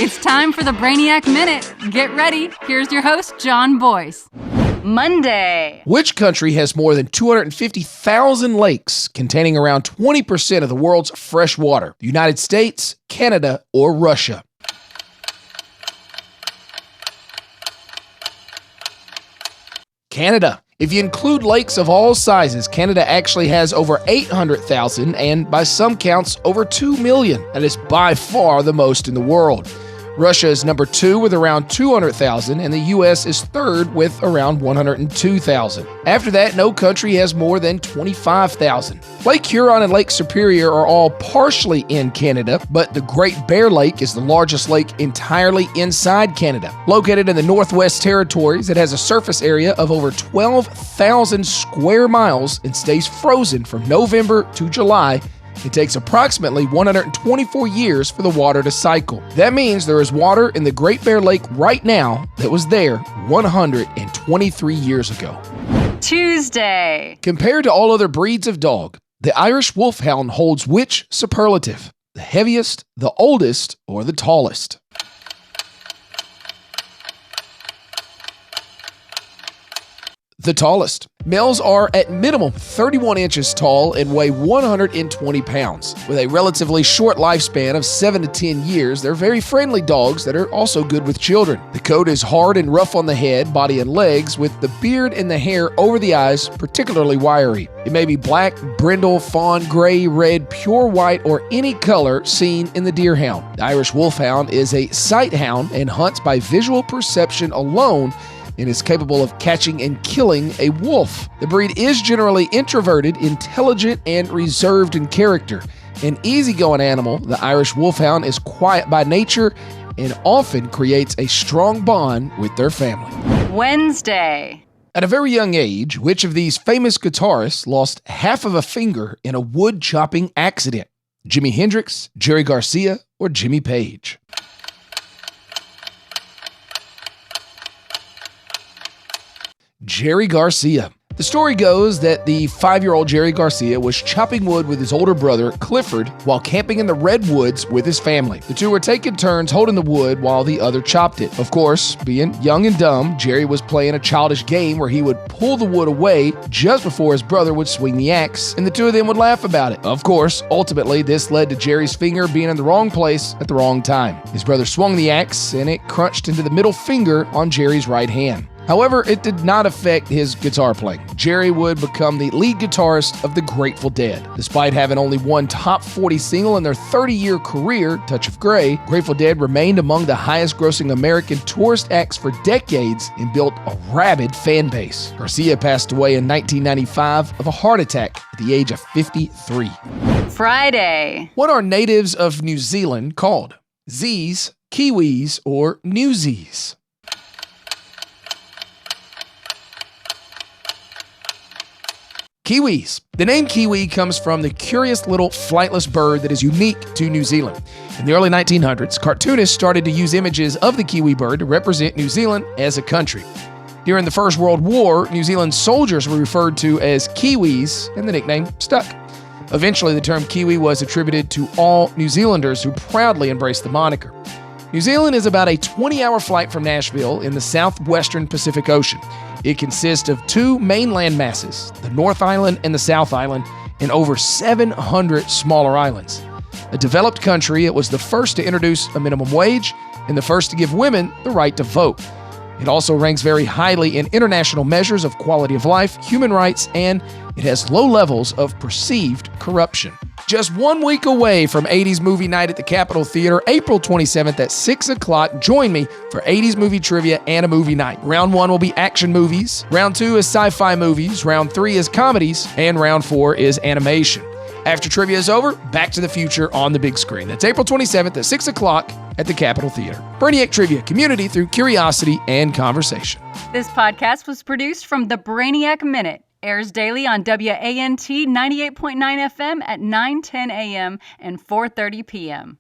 It's time for the Brainiac Minute. Get ready. Here's your host, John Boyce. Monday. Which country has more than 250,000 lakes containing around 20% of the world's fresh water? The United States, Canada, or Russia? Canada. If you include lakes of all sizes, Canada actually has over 800,000 and, by some counts, over 2 million. That is by far the most in the world. Russia is number 2 with around 200,000, and the U.S. is third with around 102,000. After that, no country has more than 25,000. Lake Huron and Lake Superior are all partially in Canada, but the Great Bear Lake is the largest lake entirely inside Canada. Located in the Northwest Territories, it has a surface area of over 12,000 square miles and stays frozen from November to July. It takes approximately 124 years for the water to cycle. That means there is water in the Great Bear Lake right now that was there 123 years ago. Tuesday. Compared to all other breeds of dog, the Irish Wolfhound holds which superlative? The heaviest, the oldest, or the tallest? The tallest. Males are at minimum 31 inches tall and weigh 120 pounds. With a relatively short lifespan of 7 to 10 years, they're very friendly dogs that are also good with children. The coat is hard and rough on the head, body, and legs, with the beard and the hair over the eyes particularly wiry. It may be black, brindle, fawn, gray, red, pure white, or any color seen in the deerhound. The Irish Wolfhound is a sight hound and hunts by visual perception alone, and is capable of catching and killing a wolf. The breed is generally introverted, intelligent, and reserved in character. An easygoing animal, the Irish Wolfhound is quiet by nature and often creates a strong bond with their family. Wednesday. At a very young age, which of these famous guitarists lost half of a finger in a wood-chopping accident? Jimi Hendrix, Jerry Garcia, or Jimmy Page? Jerry Garcia. The story goes that the 5-year-old Jerry Garcia was chopping wood with his older brother, Clifford, while camping in the redwoods with his family. The two were taking turns holding the wood while the other chopped it. Of course, being young and dumb, Jerry was playing a childish game where he would pull the wood away just before his brother would swing the axe, and the two of them would laugh about it. Of course, ultimately, this led to Jerry's finger being in the wrong place at the wrong time. His brother swung the axe, and it crunched into the middle finger on Jerry's right hand. However, it did not affect his guitar playing. Jerry would become the lead guitarist of the Grateful Dead. Despite having only one top 40 single in their 30-year career, Touch of Grey, Grateful Dead remained among the highest-grossing American tourist acts for decades and built a rabid fan base. Garcia passed away in 1995 of a heart attack at the age of 53. Friday. What are natives of New Zealand called? Z's, Kiwis, or Newsies? Kiwis. The name kiwi comes from the curious little flightless bird that is unique to New Zealand. In the early 1900s, cartoonists started to use images of the kiwi bird to represent New Zealand as a country. During the First World War, New Zealand soldiers were referred to as Kiwis, and the nickname stuck. Eventually, the term Kiwi was attributed to all New Zealanders who proudly embraced the moniker. New Zealand is about a 20-hour flight from Nashville in the southwestern Pacific Ocean. It consists of 2 main land masses, the North Island and the South Island, and over 700 smaller islands. A developed country, it was the first to introduce a minimum wage and the first to give women the right to vote. It also ranks very highly in international measures of quality of life, human rights, and it has low levels of perceived corruption. Just 1 week away from 80s Movie Night at the Capitol Theater, April 27th at 6 o'clock, join me for 80s movie trivia and a movie night. Round 1 will be action movies, Round 2 is sci-fi movies, Round 3 is comedies, and Round 4 is animation. After trivia is over, Back to the Future on the big screen. That's April 27th at 6 o'clock at the Capitol Theater. Brainiac Trivia, community through curiosity and conversation. This podcast was produced from the Brainiac Minute. Airs daily on WANT 98.9 FM at 9:10 a.m. and 4:30 p.m.